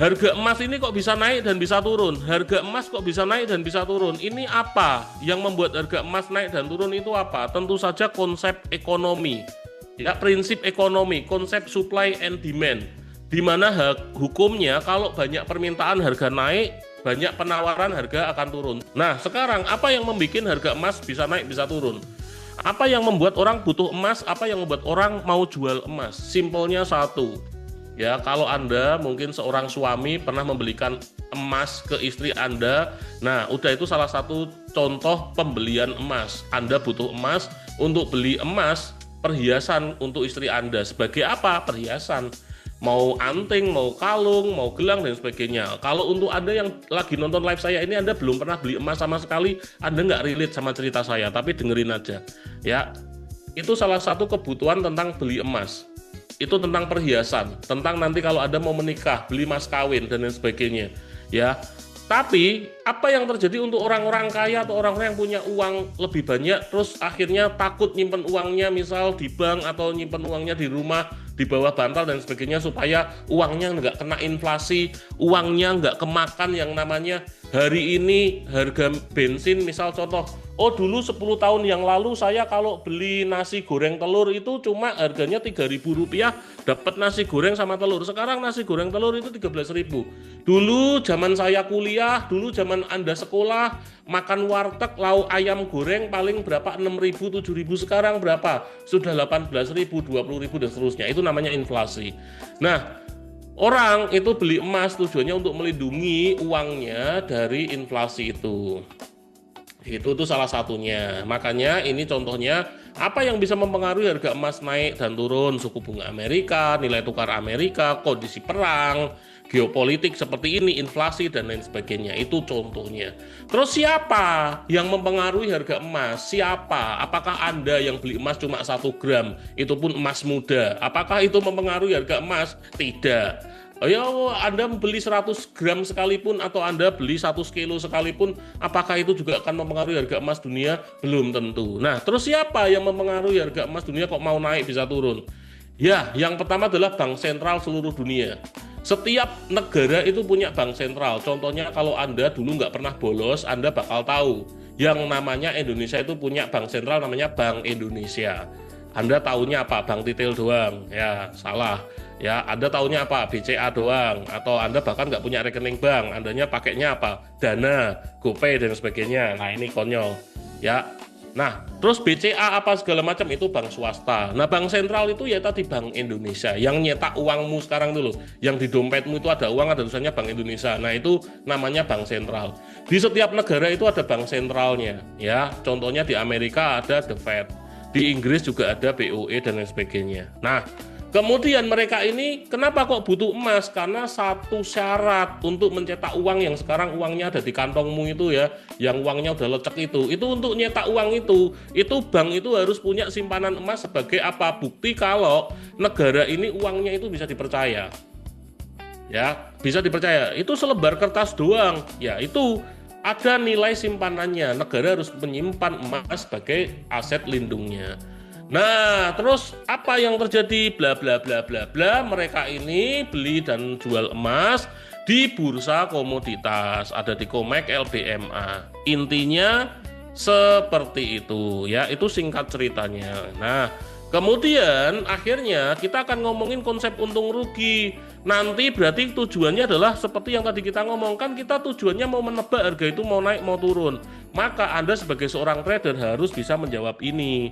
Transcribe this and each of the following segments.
Harga emas ini kok bisa naik dan bisa turun? Harga emas kok bisa naik dan bisa turun? Ini apa yang membuat harga emas naik dan turun itu apa? Tentu saja konsep ekonomi. Ya, prinsip ekonomi, konsep supply and demand. Di mana hukumnya kalau banyak permintaan harga naik, banyak penawaran harga akan turun. Nah, sekarang apa yang membuat harga emas bisa naik bisa turun? Apa yang membuat orang butuh emas? Apa yang membuat orang mau jual emas? Simpelnya satu. Ya, kalau Anda mungkin seorang suami pernah membelikan emas ke istri Anda, nah udah itu salah satu contoh pembelian emas. Anda butuh emas untuk beli emas, perhiasan untuk istri Anda. Sebagai apa? Perhiasan. Mau anting, mau kalung, mau gelang, dan sebagainya. Kalau untuk Anda yang lagi nonton live saya ini, Anda belum pernah beli emas sama sekali, Anda nggak relate sama cerita saya, tapi dengerin aja. Ya, itu salah satu kebutuhan tentang beli emas. Itu tentang perhiasan, tentang nanti kalau Anda mau menikah, beli mas kawin dan lain sebagainya. Ya. Tapi apa yang terjadi untuk orang-orang kaya atau orang-orang yang punya uang lebih banyak terus akhirnya takut nyimpen uangnya misal di bank atau nyimpen uangnya di rumah di bawah bantal dan sebagainya supaya uangnya nggak kena inflasi, uangnya nggak kemakan yang namanya hari ini harga bensin misal contoh, oh dulu 10 tahun yang lalu saya kalau beli nasi goreng telur itu cuma harganya Rp3.000 dapat nasi goreng sama telur. Sekarang nasi goreng telur itu Rp13.000. Dulu zaman saya kuliah, dulu zaman Anda sekolah, makan warteg lauk ayam goreng paling berapa? 6.000, 7.000. Sekarang berapa? Sudah 18.000, 20.000 dan seterusnya. Itu namanya inflasi. Nah, orang itu beli emas tujuannya untuk melindungi uangnya dari inflasi itu. Itu tuh salah satunya. Makanya ini contohnya apa yang bisa mempengaruhi harga emas naik dan turun? Suku bunga Amerika, nilai tukar Amerika, kondisi perang, geopolitik seperti ini, inflasi dan lain sebagainya. Itu contohnya. Terus siapa yang mempengaruhi harga emas? Siapa? Apakah Anda yang beli emas cuma 1 gram, itu pun emas muda? Apakah itu mempengaruhi harga emas? Tidak. Ya, Anda beli 100 gram sekalipun atau Anda beli 100 kilo sekalipun, apakah itu juga akan mempengaruhi harga emas dunia? Belum tentu. Nah, terus siapa yang mempengaruhi harga emas dunia kok mau naik bisa turun? Ya, yang pertama adalah bank sentral seluruh dunia. Setiap negara itu punya bank sentral. Contohnya kalau Anda dulu nggak pernah bolos, Anda bakal tahu. Yang namanya Indonesia itu punya bank sentral namanya Bank Indonesia. Anda taunya apa? Bank Titil doang. Ya, salah. Ya, Anda taunya apa? BCA doang. Atau Anda bahkan nggak punya rekening bank. Andanya pakainya apa? Dana, GoPay, dan sebagainya. Nah, ini konyol. Ya. Nah, terus BCA apa segala macam itu bank swasta. Nah, bank sentral itu ya tadi Bank Indonesia. Yang nyetak uangmu sekarang dulu. Yang di dompetmu itu ada uang, ada tulisannya Bank Indonesia. Nah, itu namanya bank sentral. Di setiap negara itu ada bank sentralnya. Ya, contohnya di Amerika ada The Fed. Di Inggris juga ada BOE dan lain sebagainya. Nah, kemudian mereka ini kenapa kok butuh emas? Karena satu syarat untuk mencetak uang yang sekarang uangnya ada di kantongmu itu ya, yang uangnya udah lecek itu untuk nyetak uang itu bank itu harus punya simpanan emas sebagai apa? Bukti kalau negara ini uangnya itu bisa dipercaya. Ya, bisa dipercaya. Itu selebar kertas doang. Ya, itu ada nilai simpanannya. Negara harus menyimpan emas sebagai aset lindungnya. Nah, terus apa yang terjadi? Bla bla bla bla bla. Mereka ini beli dan jual emas di bursa komoditas, ada di Comex LBMA. Intinya seperti itu ya, itu singkat ceritanya. Nah, kemudian akhirnya kita akan ngomongin konsep untung rugi. Nanti berarti tujuannya adalah seperti yang tadi kita ngomongkan, kita tujuannya mau menebak harga itu mau naik mau turun. Maka Anda sebagai seorang trader harus bisa menjawab ini.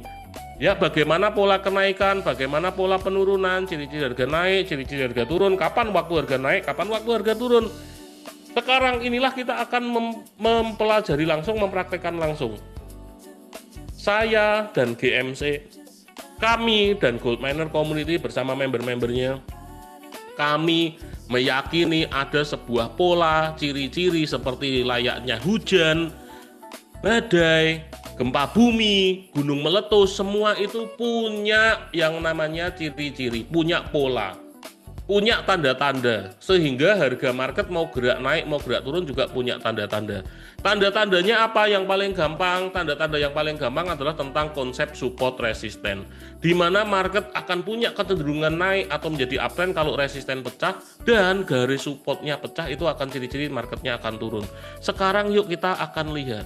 Ya, bagaimana pola kenaikan, bagaimana pola penurunan, ciri-ciri harga naik, ciri-ciri harga turun, kapan waktu harga naik, kapan waktu harga turun. Sekarang inilah kita akan mempelajari langsung, mempraktekkan langsung. Saya dan GMC, kami dan Gold Miner Community bersama member-membernya, kami meyakini ada sebuah pola, ciri-ciri seperti layaknya hujan, badai, gempa bumi, gunung meletus, semua itu punya yang namanya ciri-ciri, punya pola. punya tanda-tanda, sehingga harga market mau gerak naik, mau gerak turun juga punya tanda-tanda. Tanda-tandanya apa yang paling gampang? Tanda-tanda yang paling gampang adalah tentang konsep support resisten, di mana market akan punya kecenderungan naik atau menjadi uptrend kalau resisten pecah dan garis supportnya pecah, itu akan ciri-ciri marketnya akan turun. Sekarang yuk kita akan lihat.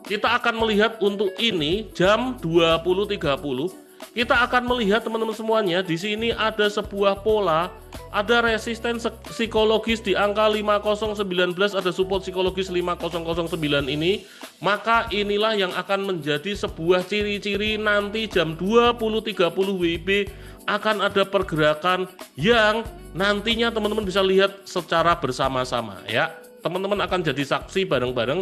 Kita akan melihat untuk ini jam 20.30. Kita akan melihat teman-teman semuanya, di sini ada sebuah pola, ada resisten psikologis di angka 5019, ada support psikologis 5009 ini. Maka inilah yang akan menjadi sebuah ciri-ciri nanti jam 20.30 WIB akan ada pergerakan yang nantinya teman-teman bisa lihat secara bersama-sama ya. Teman-teman akan jadi saksi bareng-bareng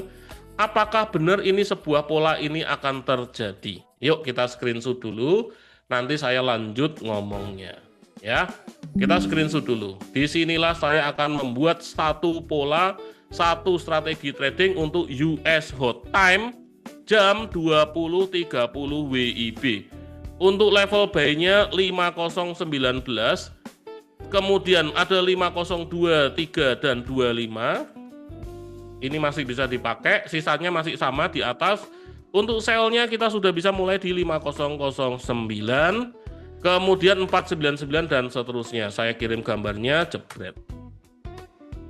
apakah benar ini sebuah pola ini akan terjadi. Yuk kita screenshot dulu, nanti saya lanjut ngomongnya. Ya, kita screenshot dulu. Disinilah saya akan membuat satu pola, satu strategi trading untuk US hot time jam 20.30 WIB. Untuk level buy-nya 5019, kemudian ada 5023 dan 25. Ini masih bisa dipakai, sisanya masih sama di atas. Untuk sell-nya kita sudah bisa mulai di 5009, kemudian 499 dan seterusnya. Saya kirim gambarnya, jebret.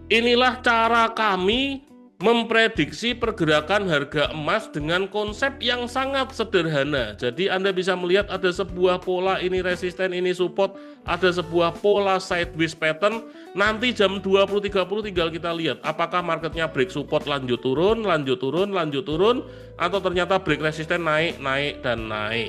Inilah cara kami memprediksi pergerakan harga emas dengan konsep yang sangat sederhana. Jadi Anda bisa melihat ada sebuah pola, ini resisten, ini support, ada sebuah pola sideways pattern. Nanti jam 20.30 tinggal kita lihat apakah marketnya break support lanjut turun, lanjut turun, lanjut turun, atau ternyata break resisten naik, naik, dan naik.